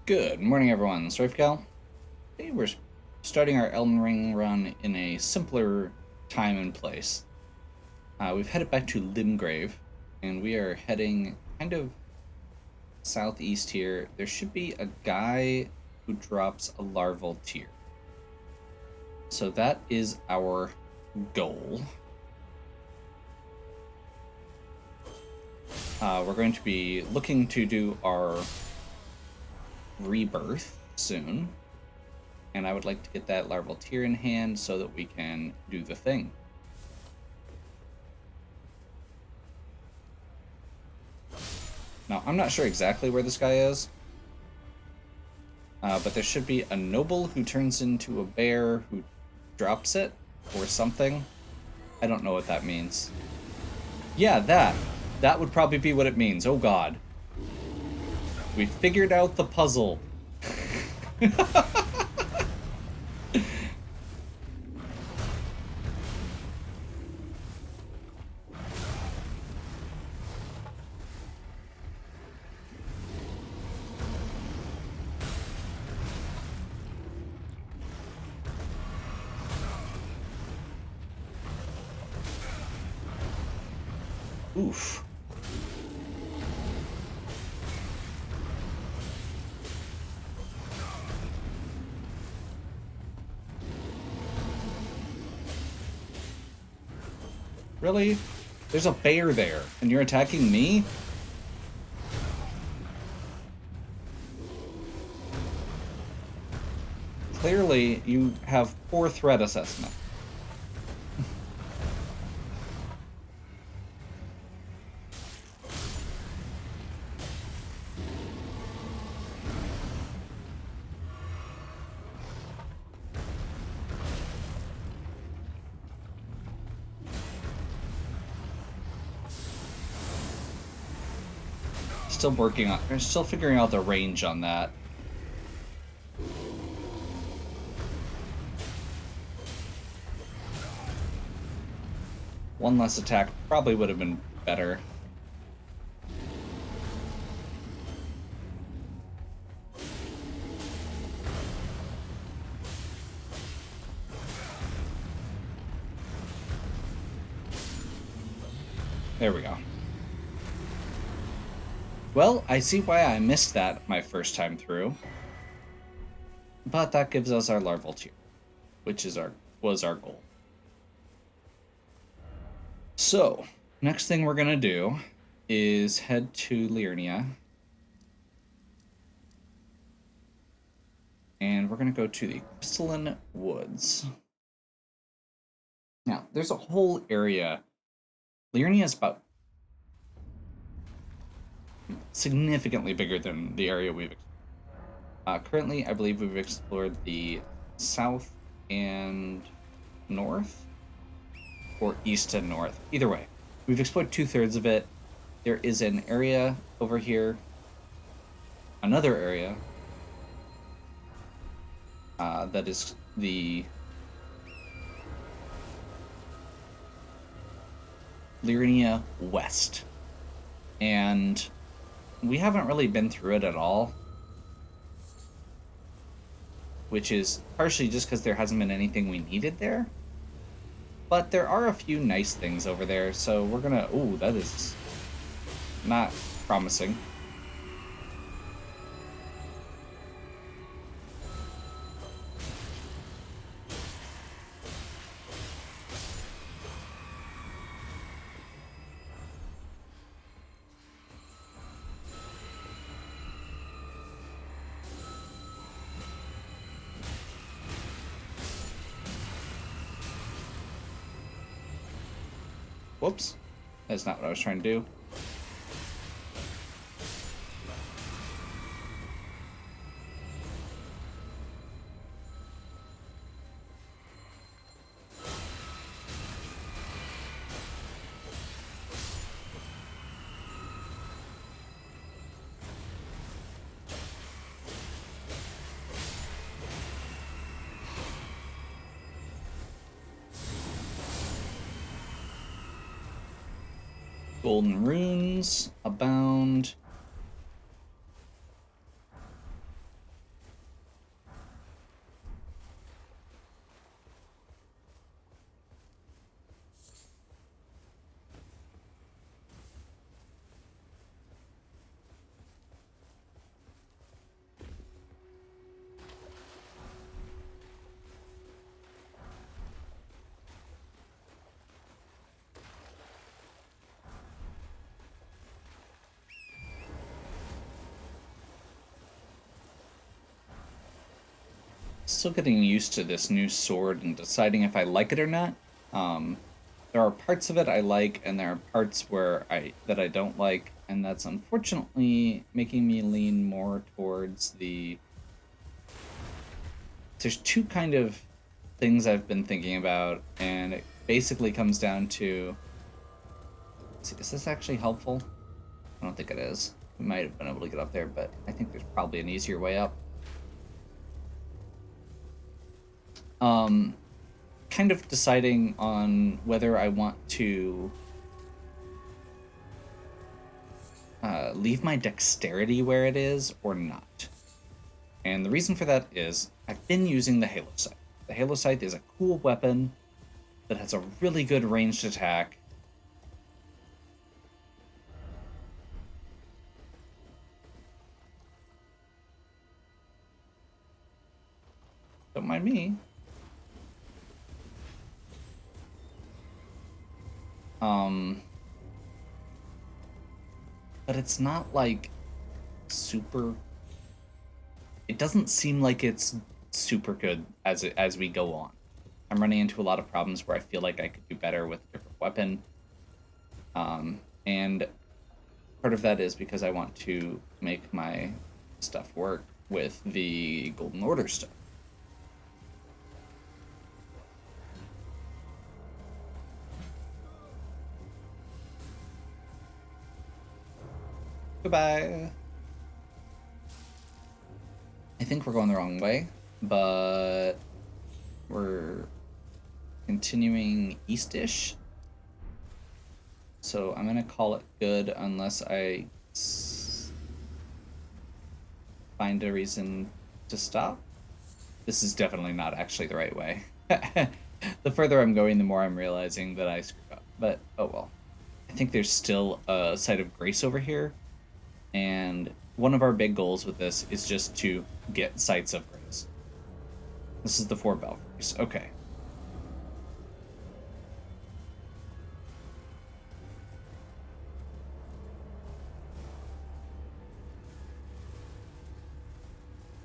Good morning, everyone. Strifegal. Today we're starting our Elden Ring run in a simpler time and place. We've headed back to Limgrave, and we are heading kind of southeast here. There should be a guy who drops a larval tear. So that is our goal. We're going to be looking to do our rebirth soon, and I would like to get that larval tear in hand so that we can do the thing. Now, I'm not sure exactly where this guy is, but there should be a noble who turns into a bear who drops it or something. I don't know what that means. Yeah, that would probably be what it means. Oh god. We figured out the puzzle. Oof. Really? There's a bear there, and you're attacking me? Clearly, you have poor threat assessment. Still figuring out the range on that. One less attack probably would have been better. There we go. Well, I see why I missed that my first time through. But that gives us our larval tier, which was our goal. So, next thing we're gonna do is head to Liurnia. And we're gonna go to the Crystalline Woods. Now, there's a whole area. Liurnia is about significantly bigger than the area we've currently, I believe we've explored the south and north, or east and north. Either way, we've explored 2/3 of it. There is an area over here, another area, that is the Liurnia West. And we haven't really been through it at all, which is partially just because there hasn't been anything we needed there. But there are a few nice things over there, so we're gonna... Ooh, that is not promising. Whoops. That's not what I was trying to do. Golden runes abound. Still getting used to this new sword and deciding if I like it or not. Um, there are parts of it I like, and there are parts where I don't like, and that's unfortunately making me lean more towards the. There's two kind of things I've been thinking about, and it basically comes down to. Let's see, is this actually helpful? I don't think it is. We might have been able to get up there, but I think there's probably an easier way up. Um, Kind of deciding on whether I want to leave my dexterity where it is or not. And the reason for that is I've been using the Halo Scythe. The Halo Scythe is a cool weapon that has a really good ranged attack. Don't mind me. Um, but it's not like super. It doesn't seem like it's super good as we go on. I'm running into a lot of problems where I feel like I could do better with a different weapon. And part of that is because I want to make my stuff work with the Golden Order stuff. Goodbye. I think we're going the wrong way, but we're continuing eastish. So I'm going to call it good unless I find a reason to stop. This is definitely not actually the right way. The further I'm going, the more I'm realizing that I screwed up. But oh well. I think there's still a site of grace over here. And one of our big goals with this is just to get sites of grace. This is the 4 Belfries. Okay.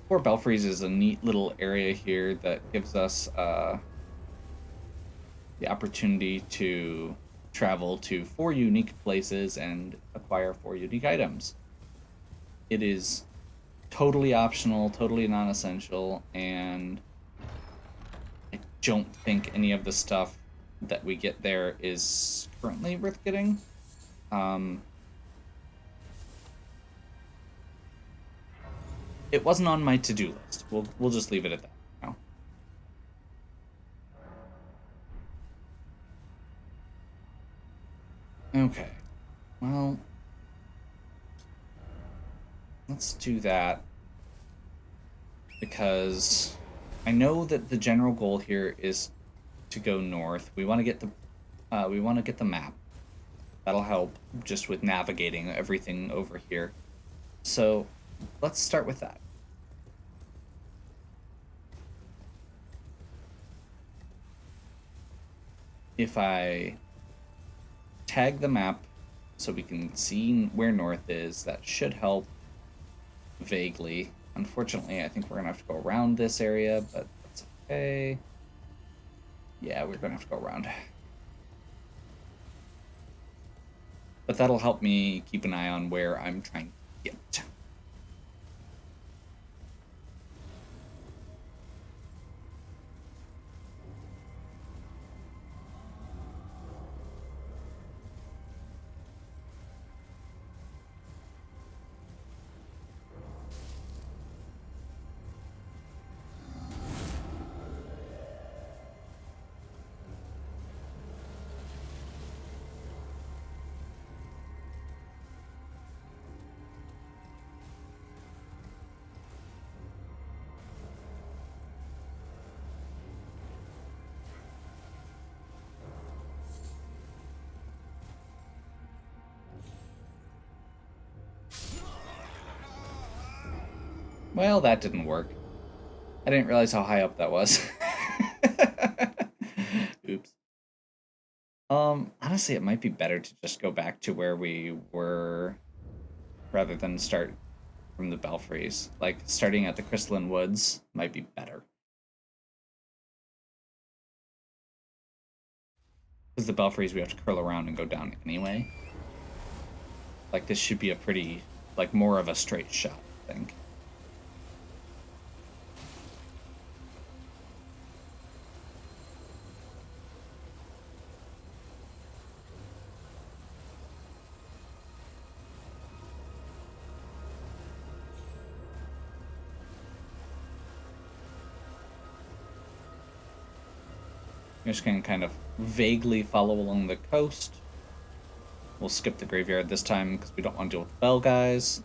Four Belfries is a neat little area here that gives us the opportunity to travel to 4 unique places and acquire 4 unique items. It is totally optional, totally non-essential, and I don't think any of the stuff that we get there is currently worth getting. It wasn't on my to-do list. We'll just leave it at that now. Okay. Well, let's do that because I know that the general goal here is to go north. We want to get the map. That'll help just with navigating everything over here. So let's start with that. If I tag the map so we can see where north is, that should help vaguely. Unfortunately, I think we're gonna have to go around this area, but that's okay. Yeah, we're gonna have to go around. But that'll help me keep an eye on where I'm trying to get. Well, that didn't work. I didn't realize how high up that was. Oops. Honestly, it might be better to just go back to where we were rather than start from the Belfries. Like, starting at the Crystalline Woods might be better. Because the belfries we have to curl around and go down anyway. Like, this should be a pretty, like, more of a straight shot, I think. I'm just going to kind of vaguely follow along the coast. We'll skip the graveyard this time because we don't want to deal with the bell guys.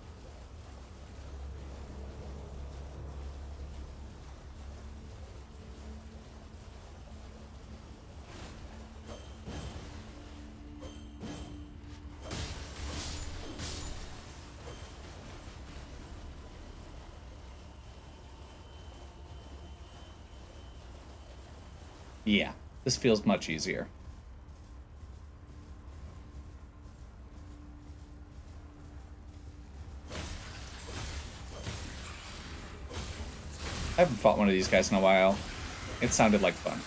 Yeah, this feels much easier. I haven't fought one of these guys in a while. It sounded like fun.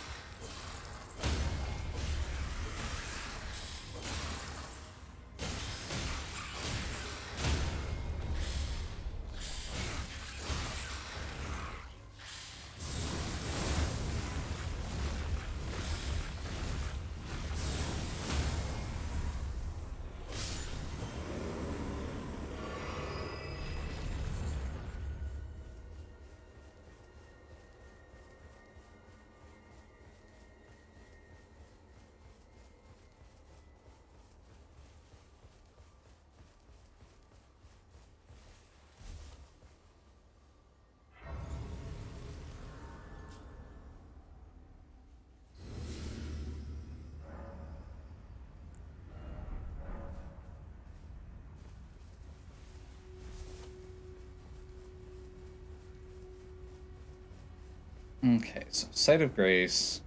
Okay, so Site of Grace.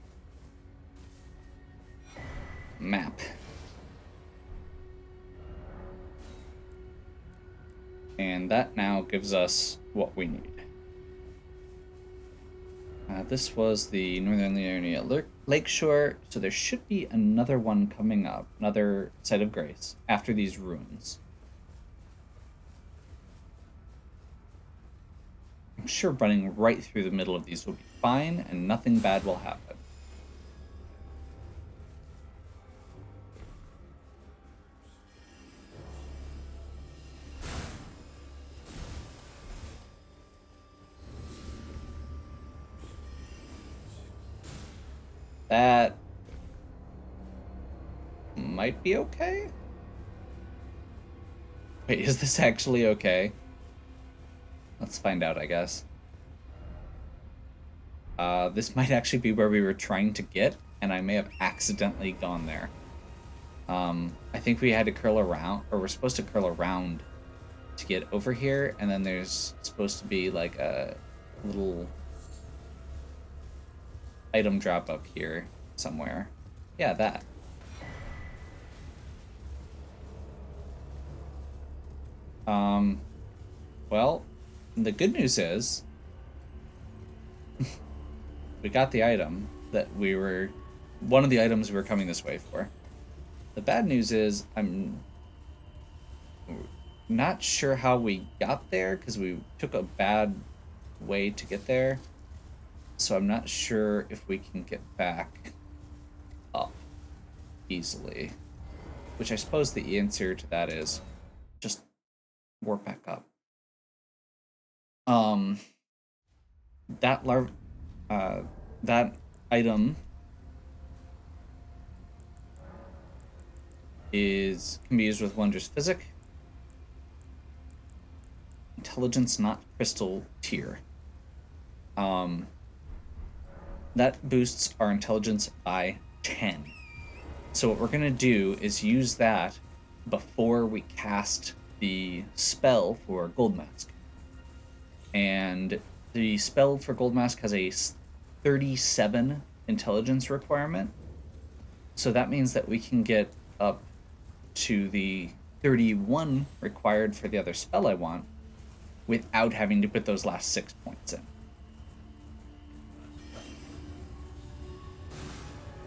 Map. And that now gives us what we need. This was the Northern Liurnia Lakeshore, so there should be another one coming up, another Site of Grace, after these ruins. I'm sure running right through the middle of these will be fine, and nothing bad will happen. That might be okay? Wait, is this actually okay? Let's find out, I guess. This might actually be where we were trying to get, and I may have accidentally gone there. I think we had to curl around, or we're supposed to curl around to get over here, and then there's supposed to be like a little item drop up here somewhere. Yeah, that. Well, the good news is we got the item that one of the items we were coming this way for. The bad news is I'm not sure how we got there because we took a bad way to get there. So I'm not sure if we can get back up easily. Which I suppose the answer to that is just warp back up. That item can be used with Wondrous Physic. Intelligence not crystal tier. That boosts our intelligence by 10. So what we're going to do is use that before we cast the spell for Gold Mask. And the spell for Gold Mask has a 37 intelligence requirement. So that means that we can get up to the 31 required for the other spell I want without having to put those last 6 points in.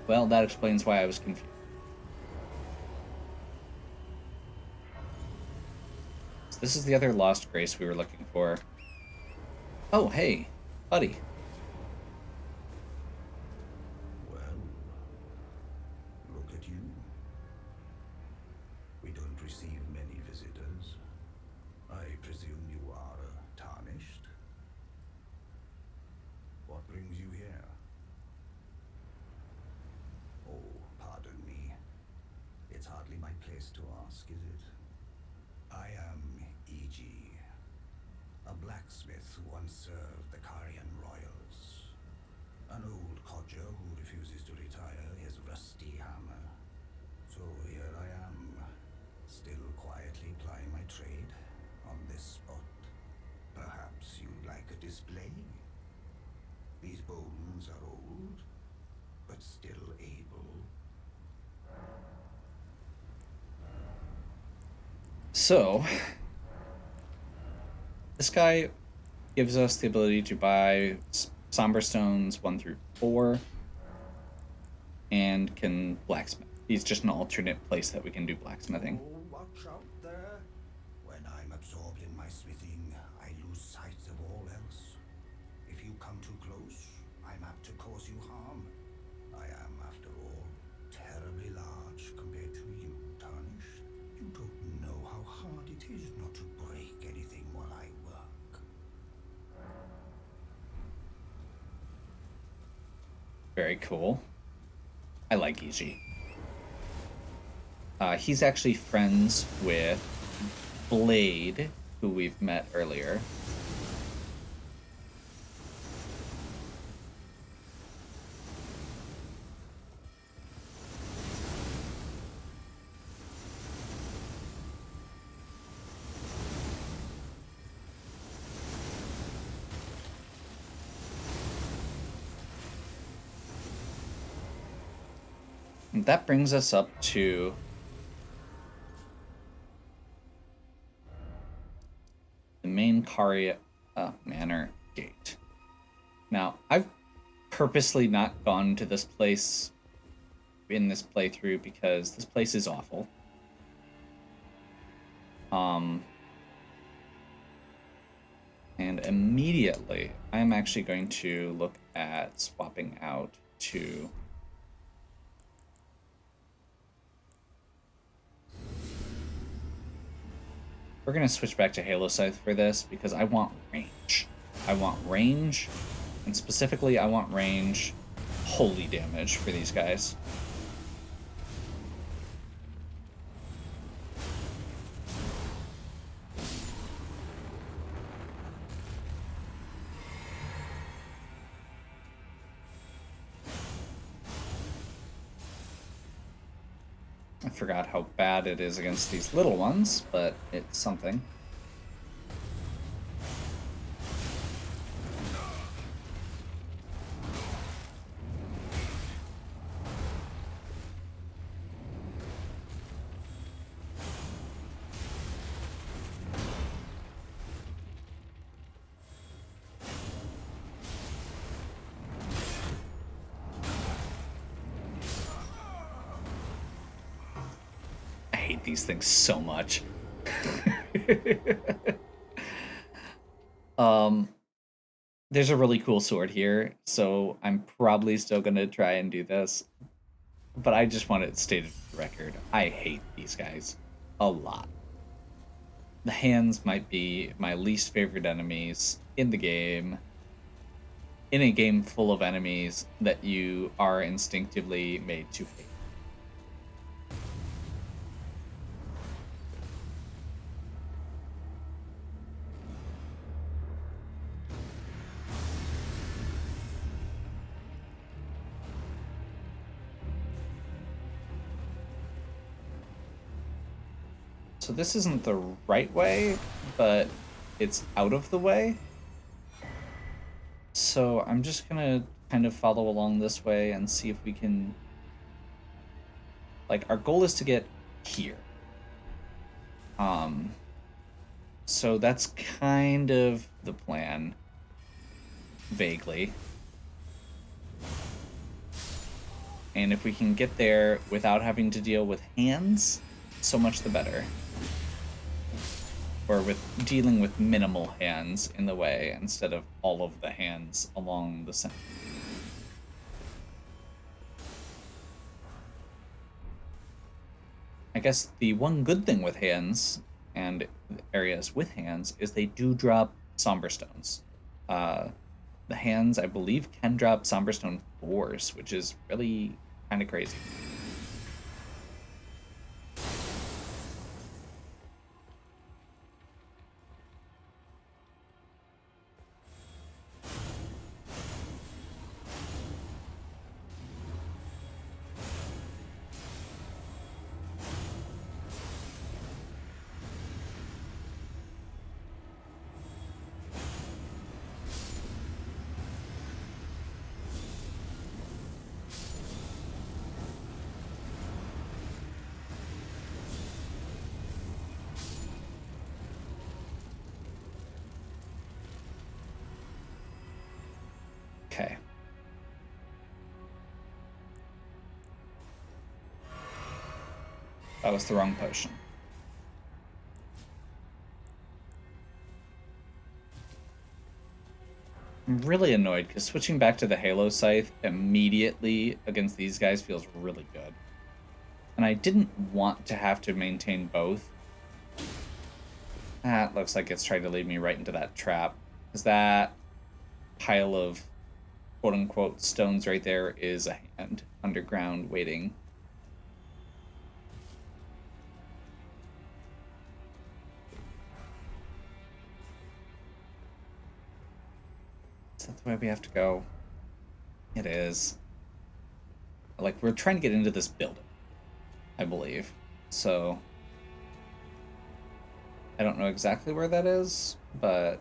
Well, that explains why I was confused. This is the other Lost Grace we were looking for. Oh, hey, buddy. Well, look at you. We don't receive many visitors. I presume you are tarnished? What brings you here? Oh, pardon me. It's hardly my place to ask, is it? I am E.G., a blacksmith who once served the Carian royals. An old codger who refuses to retire his rusty hammer. So here I am, still quietly plying my trade on this spot. Perhaps you'd like a display? These bones are old, but still able. So, this guy gives us the ability to buy Somber Stones 1 through 4 and can blacksmith. He's just an alternate place that we can do blacksmithing. Oh, watch out there. When I'm absorbed in my smithing, I lose sight of all else. If you come too close, I'm apt to cause you harm. I am, after all, terribly large compared to you, Tarnished. You don't know how hard it is not to break anything while I work. Very cool. I like EG. He's actually friends with Blade, who we've met earlier. And that brings us up to the main Caria Manor gate. Now, I've purposely not gone to this place in this playthrough because this place is awful. And immediately, I'm actually going to look at swapping out to we're going to switch back to Halo Scythe for this because I want range. I want range, and specifically I want range holy damage for these guys. I forgot how bad it is against these little ones, but it's something. These things so much. There's a really cool sword here, so I'm probably still gonna try and do this. But I just want it stated for the record. I hate these guys a lot. The hands might be my least favorite enemies in the game. In a game full of enemies that you are instinctively made to hate. So this isn't the right way, but it's out of the way. So I'm just gonna kind of follow along this way and see if we can... Like, our goal is to get here. So that's kind of the plan. Vaguely. And if we can get there without having to deal with hands, so much the better. or with dealing with minimal hands in the way instead of all of the hands along the center. I guess the one good thing with hands and areas with hands is they do drop somber stones. Uh, the hands, I believe, can drop somber stone 4s, which is really kind of crazy. Okay. That was the wrong potion. I'm really annoyed because switching back to the Halo Scythe immediately against these guys feels really good. And I didn't want to have to maintain both. That looks like it's trying to lead me right into that trap. Because that pile of quote-unquote stones right there is a hand underground waiting. Is that the way we have to go? It is. Like, we're trying to get into this building, I believe. So, I don't know exactly where that is, but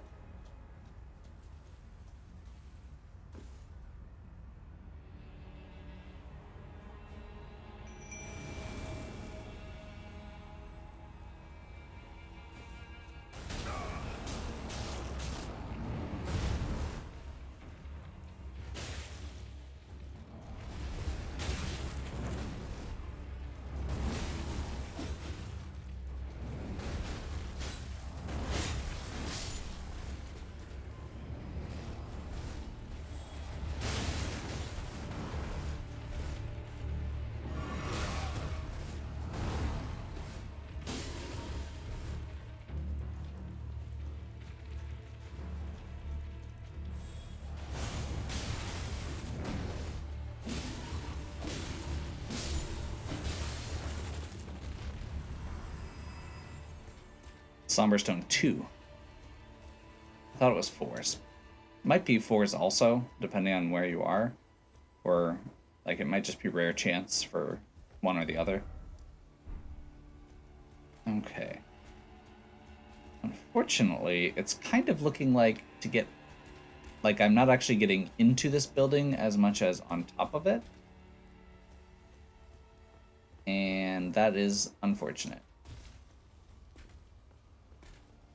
Somberstone 2. I thought it was 4s. Might be 4s also, depending on where you are. Or, like, it might just be rare chance for one or the other. Okay. Unfortunately, it's kind of looking like to get... Like, I'm not actually getting into this building as much as on top of it. And that is unfortunate.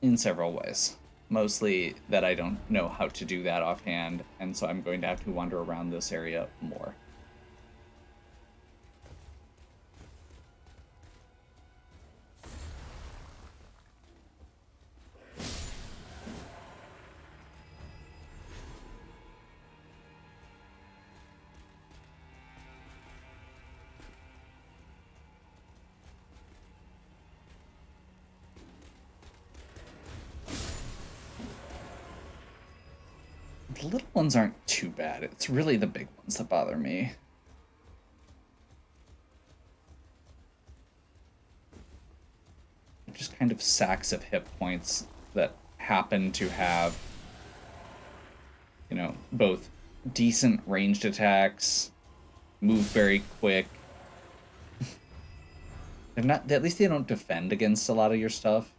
In several ways. Mostly that I don't know how to do that offhand, and so I'm going to have to wander around this area more. The little ones aren't too bad. It's really the big ones that bother me. They're just kind of sacks of hit points that happen to have, you know, both decent ranged attacks, move very quick. They're not, at least they don't defend against a lot of your stuff.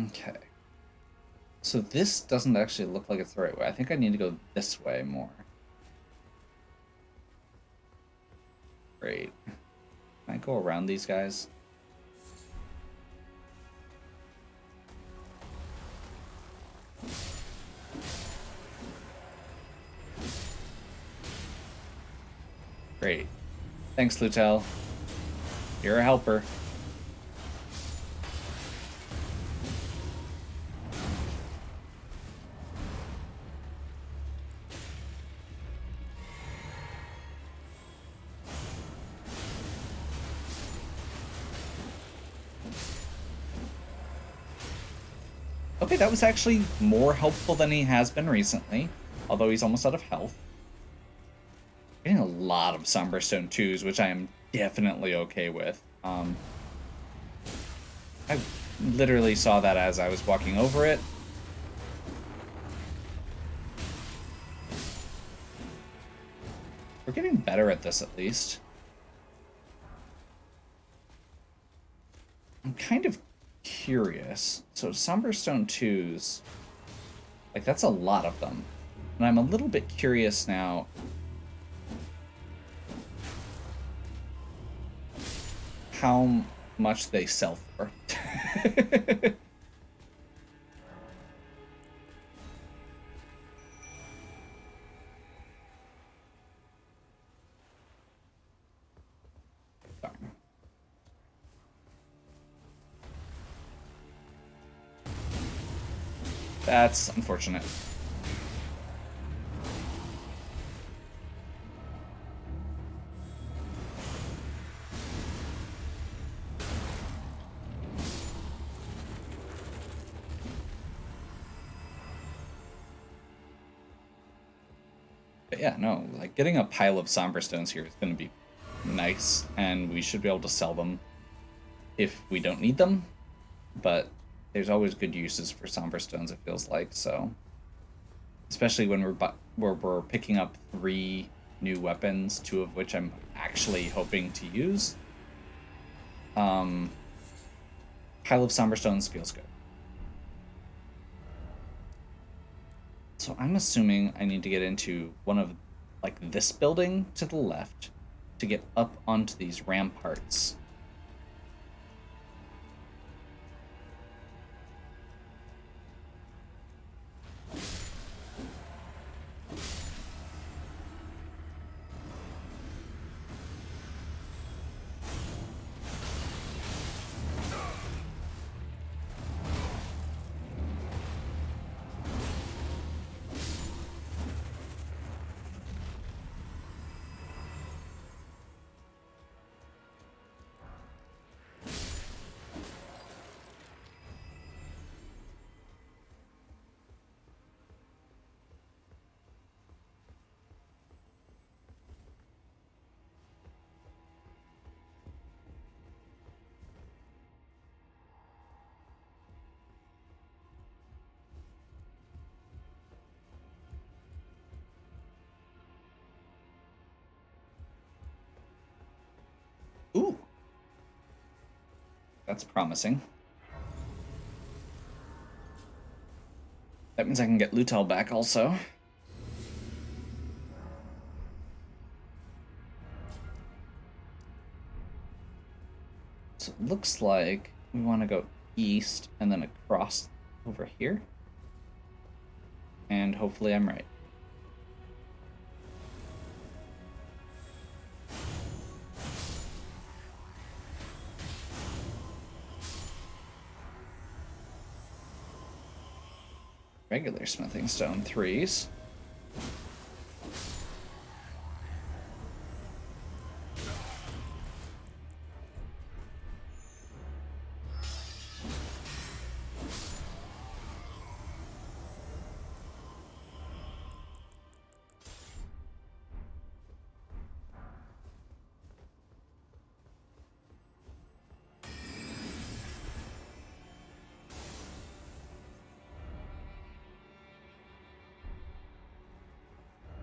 Okay. So this doesn't actually look like it's the right way. I think I need to go this way more. Great. Can I go around these guys? Great. Thanks, Lutel. You're a helper. Okay, that was actually more helpful than he has been recently, although he's almost out of health. Getting a lot of Somberstone 2s, which I am definitely okay with. I literally saw that as I was walking over it. We're getting better at this, at least. I'm kind of curious. So Somberstone 2s, like, that's a lot of them. And I'm a little bit curious now how much they sell for. That's unfortunate. But yeah, no, like getting a pile of Somber Stones here is going to be nice, and we should be able to sell them if we don't need them. But there's always good uses for Somber Stones, it feels like, so. Especially when we're picking up 3 new weapons, 2 of which I'm actually hoping to use. Pile of Somber Stones feels good. So I'm assuming I need to get into one of, like, this building to the left to get up onto these ramparts. Ooh. That's promising. That means I can get Lutel back also. So it looks like we want to go east and then across over here. And hopefully I'm right. Regular smithing stone 3s.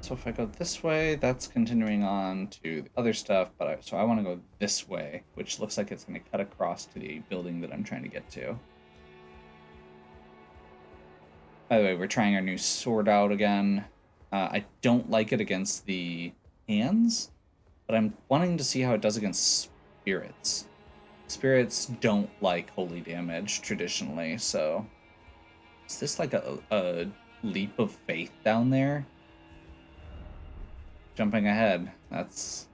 So if I go this way, that's continuing on to the other stuff, but so I want to go this way, which looks like it's going to cut across to the building that I'm trying to get to. By the way, we're trying our new sword out again. I don't like it against the hands, but I'm wanting to see how it does against spirits. Spirits don't like holy damage traditionally, so is this like a leap of faith down there? Jumping ahead. That's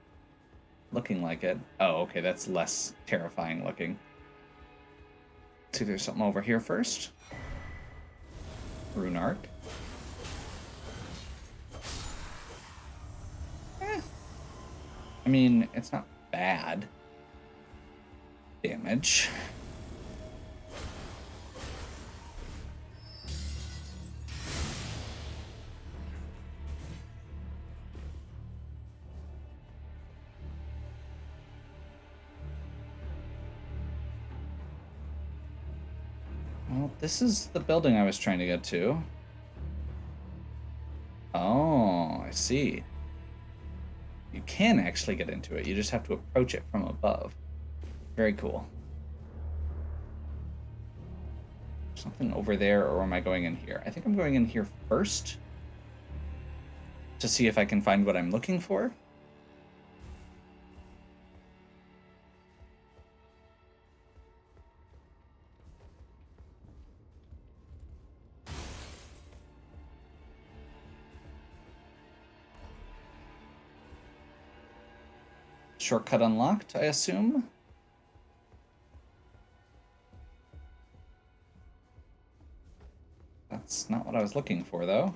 looking like it. Oh, okay, that's less terrifying looking. Let's see if there's something over here first. Rune Arc. I mean, it's not bad damage. Well, this is the building I was trying to get to. Oh, I see. You can actually get into it. You just have to approach it from above. Very cool. Something over there, or am I going in here? I think I'm going in here first to see if I can find what I'm looking for. Shortcut unlocked, I assume. That's not what I was looking for, though.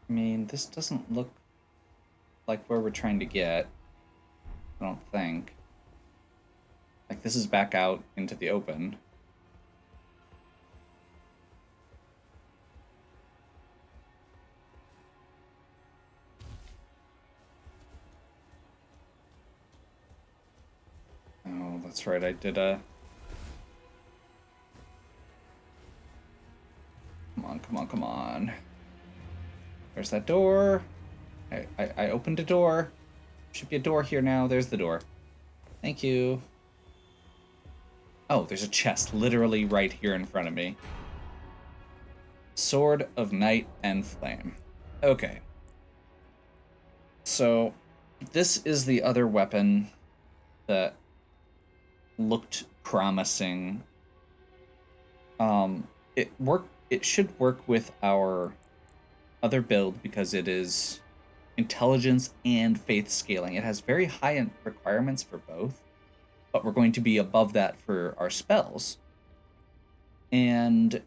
I mean, this doesn't look like where we're trying to get. I don't think. Like, this is back out into the open. Oh, that's right, I did a... Come on, come on, come on. There's that door. I opened a door. Should be a door here now. There's the door. Thank you. Oh, there's a chest literally right here in front of me. Sword of Night and Flame. Okay. So, this is the other weapon that looked promising. It should work with our other build because it is intelligence and faith scaling. It has very high requirements for both, but we're going to be above that for our spells. And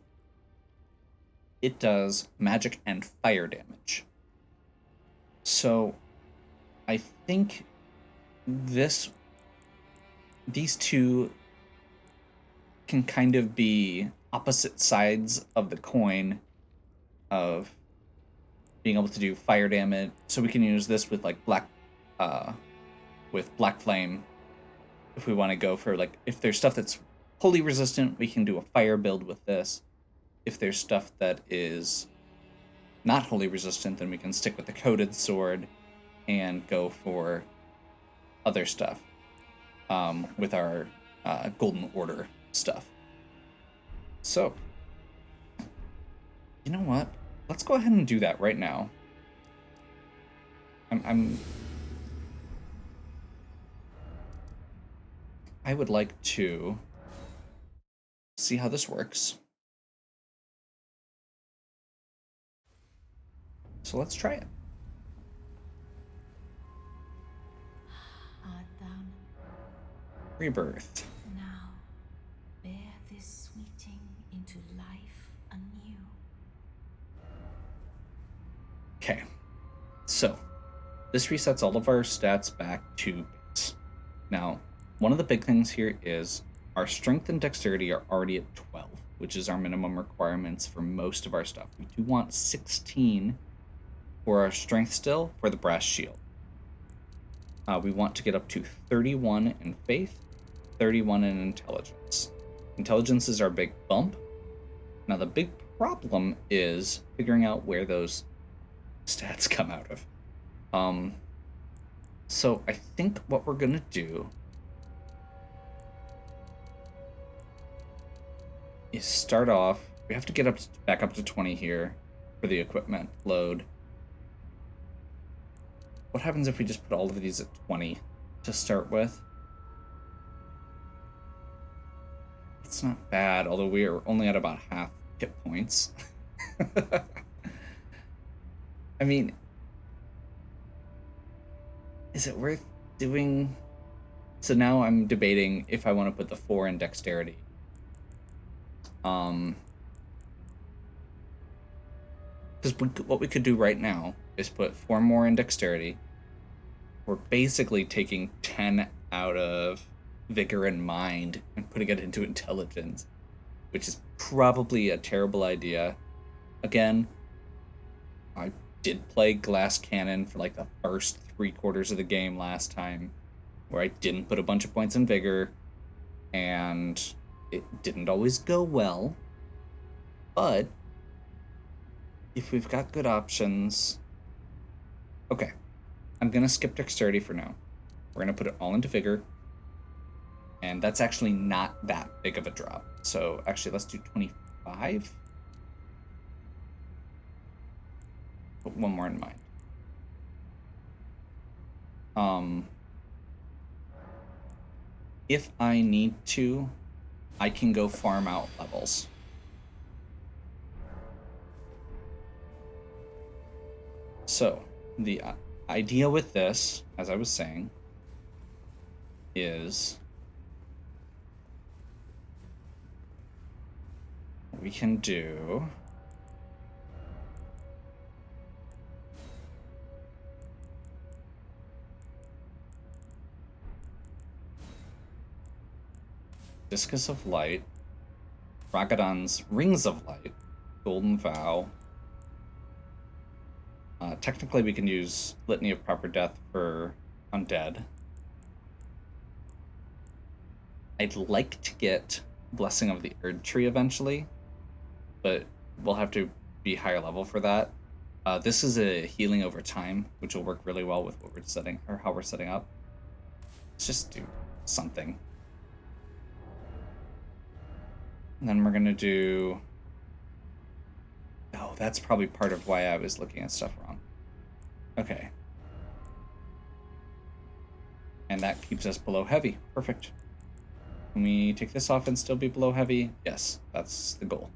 it does magic and fire damage. So I think these two can kind of be opposite sides of the coin of being able to do fire damage. So we can use this with like black flame if we want to go for like, if there's stuff that's holy resistant, we can do a fire build with this. If there's stuff that is not holy resistant, then we can stick with the coated sword and go for other stuff with our Golden Order stuff. So, you know what? Let's go ahead and do that right now. I would like to see how this works. So let's try it. Rebirth. Now, bear this sweeting into life anew. Okay, so this resets all of our stats back to base. Now, one of the big things here is our strength and dexterity are already at 12, which is our minimum requirements for most of our stuff. We do want 16 for our strength still for the brass shield. We want to get up to 31 in faith, 31 in intelligence. Intelligence is our big bump. Now the big problem is figuring out where those stats come out of. So I think what we're gonna do is start off. We have to get back up to 20 here for the equipment load. What happens if we just put all of these at 20 to start with? It's not bad, although we are only at about half hit points. I mean, is it worth doing? So now I'm debating if I want to put the 4 in dexterity. Because what we could do right now is put 4 more in dexterity. We're basically taking 10 out of vigor and mind and putting it into intelligence, which is probably a terrible idea. Again, I did play Glass Cannon for like the first 3/4 of the game last time, where I didn't put a bunch of points in vigor, and it didn't always go well. But if we've got good options... Okay, I'm going to skip dexterity for now. We're going to put it all into vigor, and that's actually not that big of a drop. So actually, let's do 25. Put one more in mind. If I need to, I can go farm out levels. So the idea with this, as I was saying, is we can do Discus of Light, Ragadon's Rings of Light, Golden Vow. Technically, we can use Litany of Proper Death for Undead. I'd like to get Blessing of the Erd Tree eventually, but we'll have to be higher level for that. This is a healing over time, which will work really well with what we're setting, or how we're setting up. Let's just do something. And then we're gonna do... Oh, that's probably part of why I was looking at stuff wrong. Okay. And that keeps us below heavy. Perfect. Can we take this off and still be below heavy? Yes, that's the goal.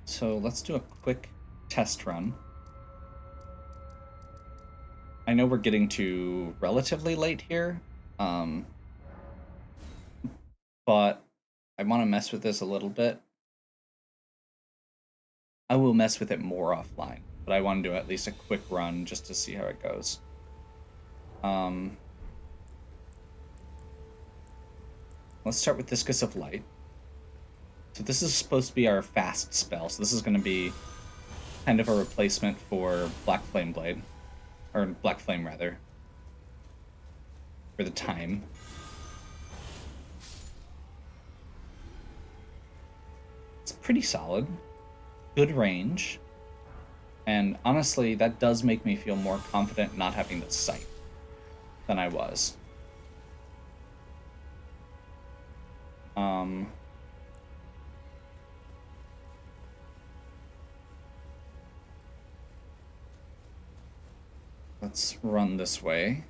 So let's do a quick test run. I know we're getting to relatively late here, but I want to mess with this a little bit. I will mess with it more offline, but I want to do at least a quick run just to see how it goes. Let's start with Discus of Light. So this is supposed to be our fast spell, so this is going to be kind of a replacement for Black Flame Blade. Or Black Flame, rather. For the time. It's pretty solid. Good range. And honestly, that does make me feel more confident not having the sight than I was. Let's run this way.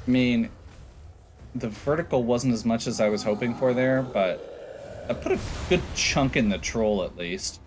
I mean, the vertical wasn't as much as I was hoping for there, but I put a good chunk in the troll at least.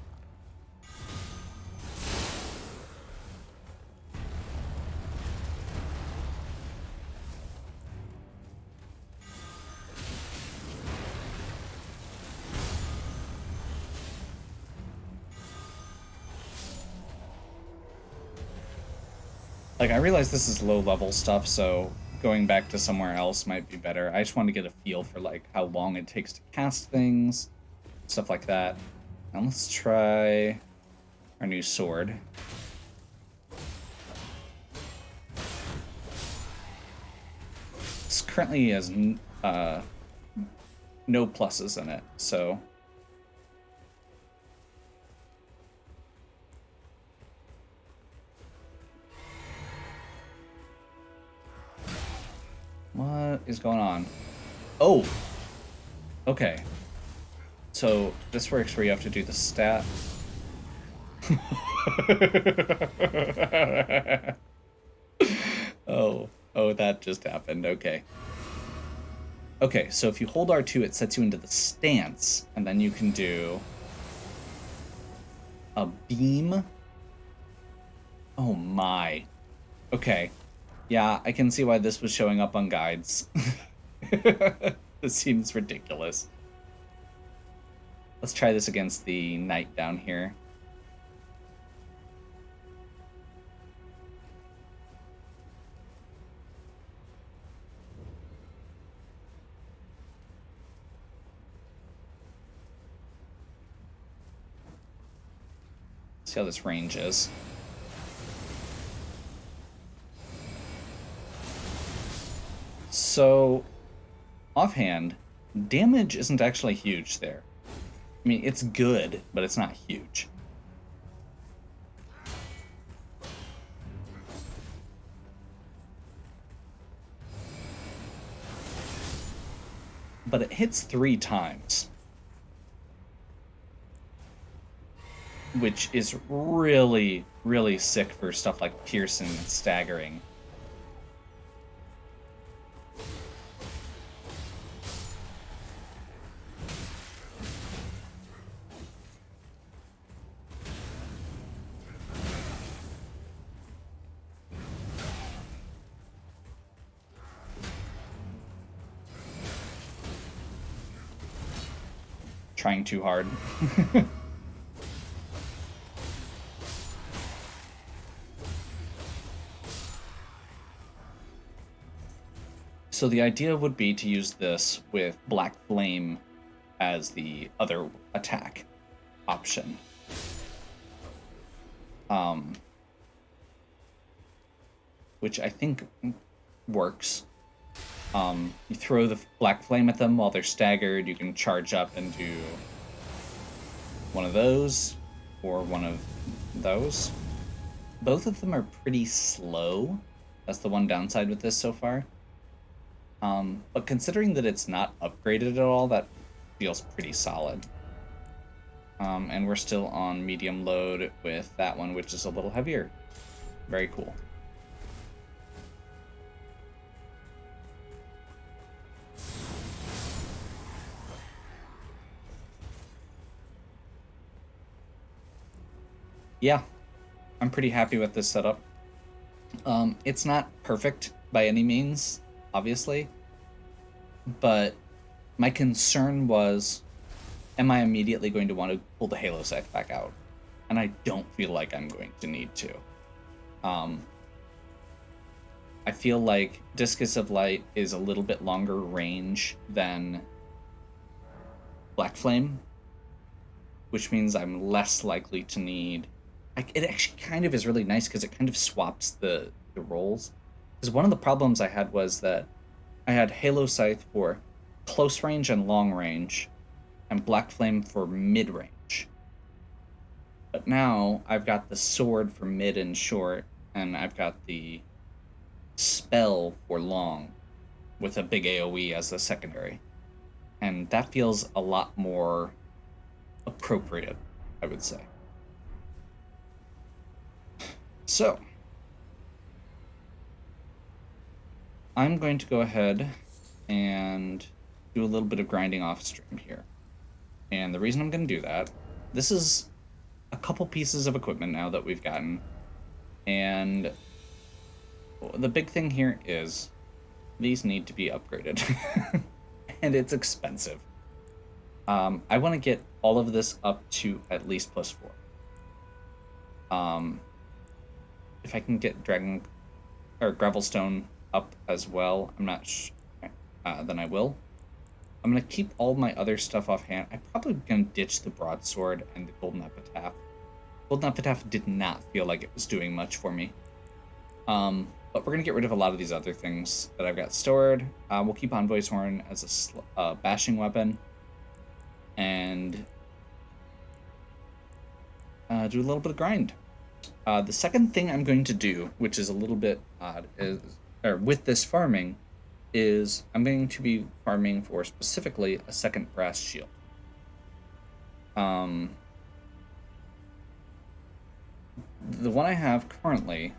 Like, I realize this is low-level stuff, so going back to somewhere else might be better. I just want to get a feel for, like, how long it takes to cast things, stuff like that. Now let's try our new sword. This currently has no pluses in it, so... What is going on? Oh! Okay. So, this works where you have to do the stat. Oh, that just happened. Okay. Okay, so if you hold R2, it sets you into the stance, and then you can do a beam. Oh my. Okay. Yeah, I can see why this was showing up on guides. This seems ridiculous. Let's try this against the knight down here. See how this range is. So, offhand, damage isn't actually huge there. I mean, it's good, but it's not huge. But it hits 3 times. Which is really, really sick for stuff like piercing and staggering. Trying too hard. So the idea would be to use this with Black Flame as the other attack option. Which I think works. You throw the Black Flame at them while they're staggered. You can charge up and do one of those or one of those. Both of them are pretty slow. That's the one downside with this so far. But considering that it's not upgraded at all, that feels pretty solid. And we're still on medium load with that one, which is a little heavier. Very cool. Yeah, I'm pretty happy with this setup. It's not perfect by any means, obviously, but my concern was, am I immediately going to want to pull the Halo Scythe back out? And I don't feel like I'm going to need to. I feel like Discus of Light is a little bit longer range than Black Flame, which means I'm less likely to need... It actually kind of is really nice because it kind of swaps the roles. Because one of the problems I had was that I had Halo Scythe for close range and long range, and Black Flame for mid range. But now I've got the sword for mid and short, and I've got the spell for long, with a big AoE as the secondary. And that feels a lot more appropriate, I would say. So, I'm going to go ahead and do a little bit of grinding off stream here. And the reason I'm going to do that, this is a couple pieces of equipment now that we've gotten. And the big thing here is these need to be upgraded. And it's expensive. I want to get all of this up to at least +4. If I can get Dragon or gravelstone up as well, I'm not then I will. I'm going to keep all my other stuff offhand. I'm probably going to ditch the broadsword and the golden epitaph. Golden epitaph did not feel like it was doing much for me. But we're going to get rid of a lot of these other things that I've got stored. We'll keep Envoy's Horn as a bashing weapon. And do a little bit of grind. The second thing I'm going to do, which is a little bit odd, with this farming, is I'm going to be farming for specifically a second brass shield. The one I have currently,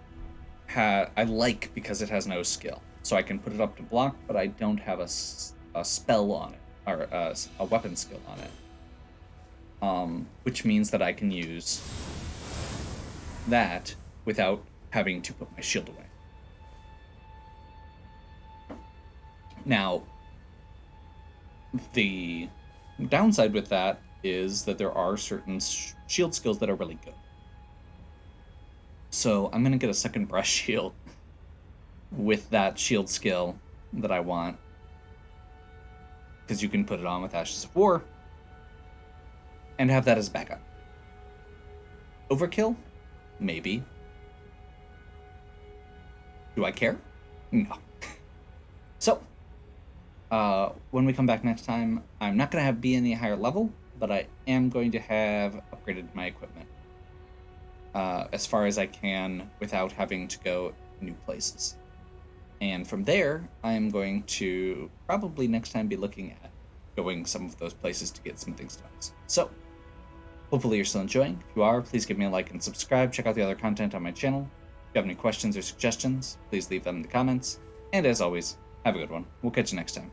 I like because it has no skill. So I can put it up to block, but I don't have a spell on it, or a weapon skill on it. Which means that I can use that without having to put my shield away. Now, the downside with that is that there are certain shield skills that are really good. So I'm going to get a second brass shield with that shield skill that I want, because you can put it on with Ashes of War and have that as backup. Overkill? Maybe. Do I care? No. So, when we come back next time, I'm not going to be any higher level, but I am going to have upgraded my equipment as far as I can without having to go new places. And from there, I am going to probably next time be looking at going some of those places to get smithing stones. So, hopefully you're still enjoying. If you are, please give me a like and subscribe. Check out the other content on my channel. If you have any questions or suggestions, please leave them in the comments. And as always, have a good one. We'll catch you next time.